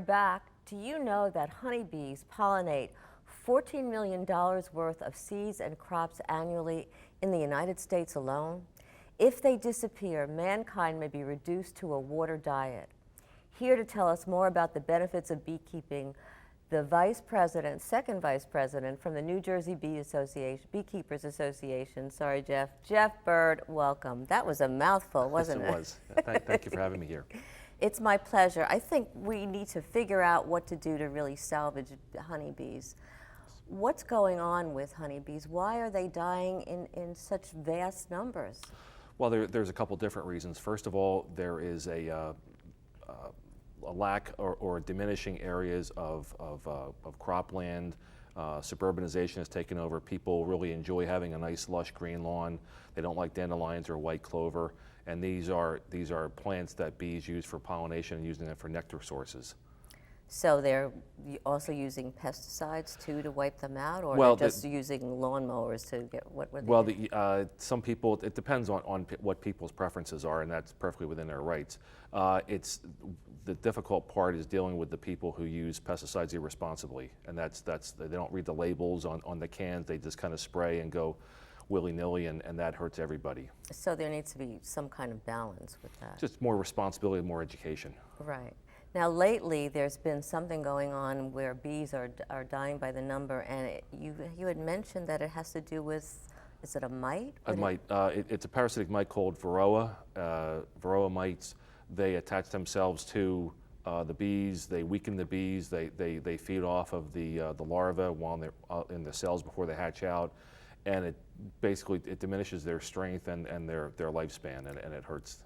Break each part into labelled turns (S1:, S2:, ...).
S1: back. Do you know that honeybees pollinate $14 million worth of seeds and crops annually in the United States alone? If they disappear, mankind may be reduced to a water diet. Here to tell us more about the benefits of beekeeping, the second vice president from the New Jersey Beekeepers Association. Sorry, Jeff Bird, welcome. That was a mouthful, wasn't it?
S2: Yes, it was. Thank you for having me here.
S1: It's my pleasure. I think we need to figure out what to do to really salvage honeybees. What's going on with honeybees? Why are they dying in such vast numbers?
S2: Well, there's a couple different reasons. First of all, there is a lack or diminishing areas of cropland. Suburbanization has taken over. People really enjoy having a nice lush green lawn. They don't like dandelions or white clover. And these are plants that bees use for pollination and using them for nectar sources.
S1: So they're also using pesticides too to wipe them out, or they're just using lawnmowers to get what?
S2: Well, some people, it depends on what people's preferences are, and that's perfectly within their rights. It's the difficult part is dealing with the people who use pesticides irresponsibly, and that's they don't read the labels on the cans. They just kind of spray and go willy-nilly, and that hurts everybody.
S1: So there needs to be some kind of balance with that.
S2: Just more responsibility and more education.
S1: Right. Now lately there's been something going on where bees are dying by the number, and you had mentioned that it has to do with, is it a mite?
S2: A mite. It's a parasitic mite called Varroa. Varroa mites, they attach themselves to the bees, they weaken the bees, they feed off of the larvae while they're in the cells before they hatch out, and it basically diminishes their strength and their lifespan, and it hurts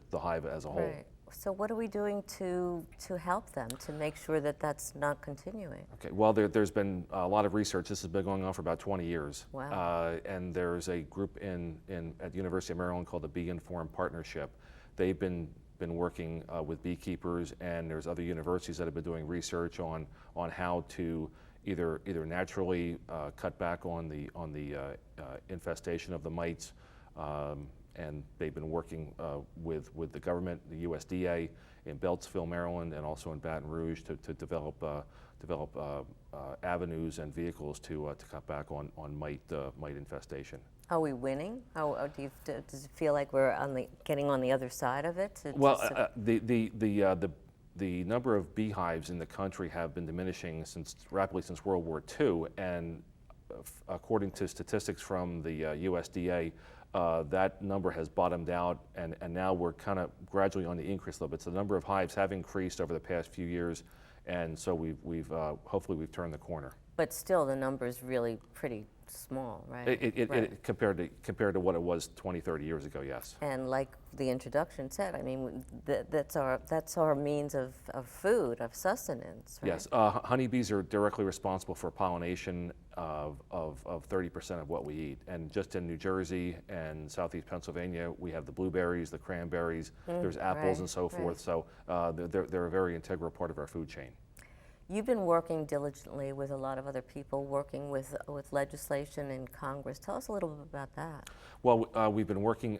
S2: the hive as a whole.
S1: Right. So what are we doing to help them, to make sure that that's not continuing?
S2: Okay, well, there's been a lot of research. This has been going on for about 20 years.
S1: Wow.
S2: And there's a group at the University of Maryland called the Bee Informed Partnership. They've been working with beekeepers, and there's other universities that have been doing research on how to either naturally cut back on the infestation of the mites, and they've been working with the government, the USDA, in Beltsville, Maryland, and also in Baton Rouge to develop avenues and vehicles to cut back on mite infestation.
S1: Are we winning? Does it feel like we're getting on the other side of it?
S2: The number of beehives in the country have been diminishing rapidly since World War II, and according to statistics from the USDA, that number has bottomed out, and now we're kind of gradually on the increase a little bit. So the number of hives have increased over the past few years, and so hopefully we've turned the corner.
S1: But still, the number is really pretty small, right?
S2: Right. Compared to what it was 20, 30 years ago, yes.
S1: And like the introduction said, I mean, that's our means of food, of sustenance, right?
S2: Yes, honeybees are directly responsible for pollination of 30% of what we eat. And just in New Jersey and southeast Pennsylvania, we have the blueberries, the cranberries, there's apples, right, and so forth. So they're a very integral part of our food chain.
S1: You've been working diligently with a lot of other people, working with legislation in Congress. Tell us a little bit about that.
S2: Well, we've been working,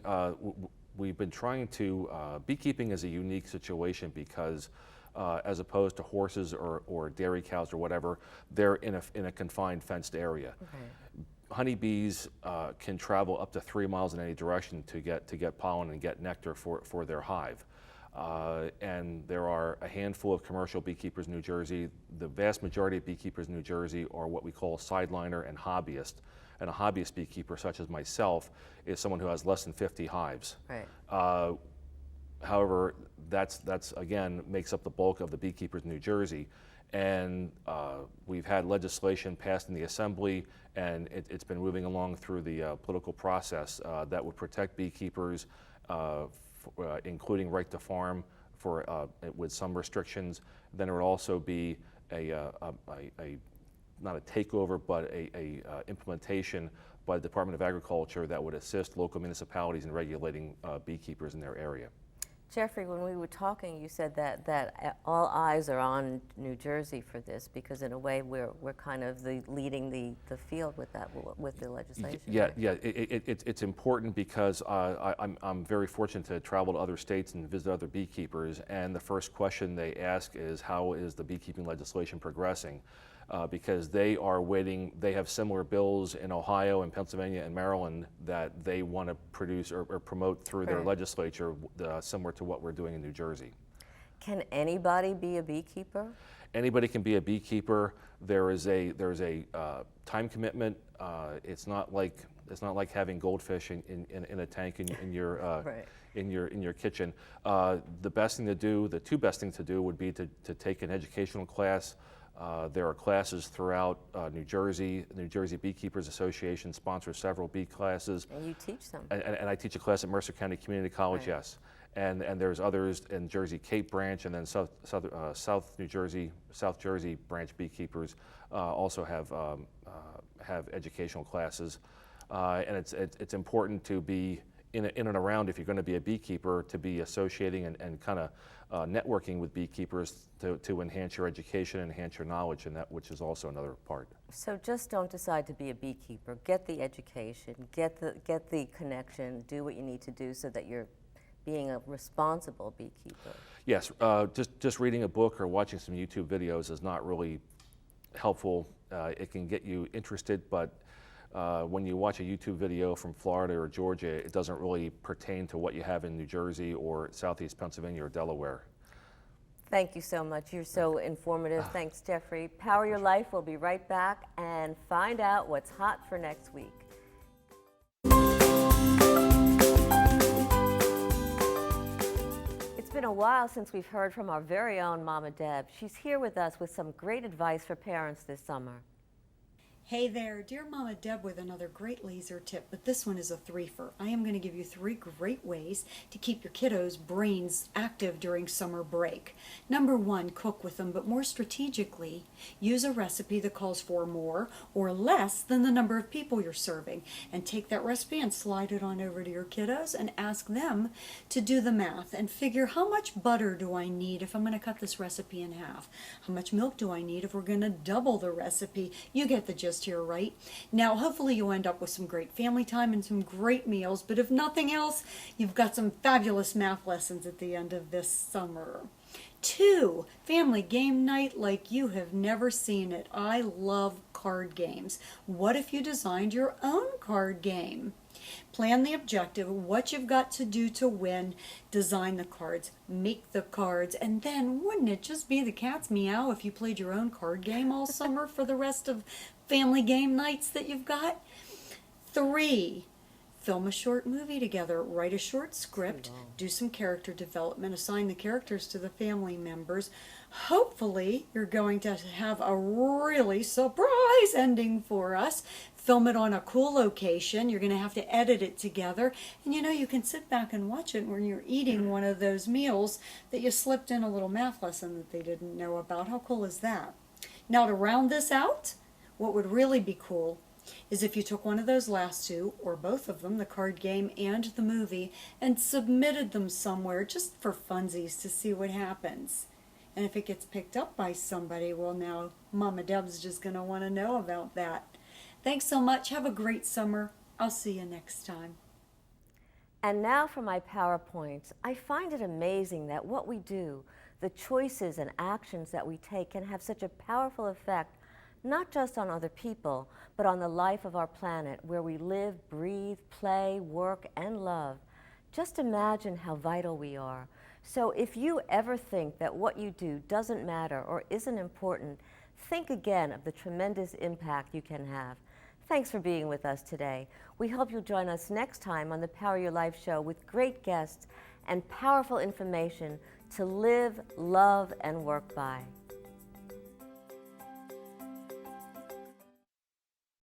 S2: we've been trying to, beekeeping is a unique situation because as opposed to horses or dairy cows or whatever, they're in a confined fenced area. Okay. Honeybees can travel up to 3 miles in any direction to get pollen and get nectar for their hive. And there are a handful of commercial beekeepers in New Jersey. The vast majority of beekeepers in New Jersey are what we call sideliner and hobbyist. And a hobbyist beekeeper, such as myself, is someone who has less than 50 hives.
S1: Right.
S2: However, that's again makes up the bulk of the beekeepers in New Jersey. And we've had legislation passed in the Assembly, and it's been moving along through the political process that would protect beekeepers, including right to farm with some restrictions. Then there would also be not a takeover, but a implementation by the Department of Agriculture that would assist local municipalities in regulating beekeepers in their area.
S1: Jeffrey, when we were talking, you said that all eyes are on New Jersey for this because, in a way, we're kind of leading the field with that, with the legislation.
S2: Yeah, yeah. It's important because I'm very fortunate to travel to other states and visit other beekeepers, and the first question they ask is, how is the beekeeping legislation progressing? Because they are waiting, they have similar bills in Ohio and Pennsylvania and Maryland that they want to produce or promote through their legislature, similar to what we're doing in New Jersey.
S1: Can anybody be a beekeeper?
S2: Anybody can be a beekeeper. There's a time commitment. It's not like having goldfish in a tank in your kitchen. The best thing to do, the two best things to do, would be to take an educational class. There are classes throughout New Jersey. The New Jersey Beekeepers Association sponsors several bee classes.
S1: And you teach them.
S2: And I teach a class at Mercer County Community College, yes. And there's others in Jersey Cape branch, and then South Jersey branch beekeepers also have educational classes. And it's important to be in and around, if you're going to be a beekeeper, to be associating and kind of networking with beekeepers to enhance your education, enhance your knowledge, and that, which is also another part.
S1: So just don't decide to be a beekeeper. Get the education, get the connection, do what you need to do so that you're being a responsible beekeeper. Yes,
S2: just reading a book or watching some YouTube videos is not really helpful. It can get you interested, but when you watch a YouTube video from Florida or Georgia, it doesn't really pertain to what you have in New Jersey or Southeast Pennsylvania or Delaware.
S1: Thank you so much. You're so informative. Thanks, Jeffrey. Power Your Life. We'll be right back and find out what's hot for next week. It's been a while since we've heard from our very own Mama Deb. She's here with us with some great advice for parents this summer.
S3: Hey there, dear Mama Deb with another great laser tip, but this one is a threefer. I am going to give you 3 great ways to keep your kiddos' brains active during summer break. Number 1, cook with them, but more strategically, use a recipe that calls for more or less than the number of people you're serving. And take that recipe and slide it on over to your kiddos and ask them to do the math and figure, how much butter do I need if I'm going to cut this recipe in half? How much milk do I need if we're going to double the recipe? You get the gist here, right? Now, hopefully you'll end up with some great family time and some great meals, but if nothing else, you've got some fabulous math lessons at the end of this summer. 2, family game night like you have never seen it. I love card games. What if you designed your own card game? Plan the objective, what you've got to do to win, design the cards, make the cards, and then wouldn't it just be the cat's meow if you played your own card game all summer for the rest of family game nights that you've got? 3, film a short movie together, write a short script, do some character development, assign the characters to the family members. Hopefully you're going to have a really surprise ending for us. Film it on a cool location. You're going to have to edit it together. And you know, you can sit back and watch it when you're eating one of those meals that you slipped in a little math lesson that they didn't know about. How cool is that? Now, to round this out, what would really be cool is if you took one of those last 2, or both of them, the card game and the movie, and submitted them somewhere just for funsies to see what happens. And if it gets picked up by somebody, well, now Mama Deb's just going to want to know about that. Thanks so much. Have a great summer. I'll see you next time.
S1: And now for my PowerPoints. I find it amazing that what we do, the choices and actions that we take, can have such a powerful effect, not just on other people, but on the life of our planet, where we live, breathe, play, work, and love. Just imagine how vital we are. So if you ever think that what you do doesn't matter or isn't important, think again of the tremendous impact you can have. Thanks for being with us today. We hope you'll join us next time on the Power Your Life show with great guests and powerful information to live, love, and work by.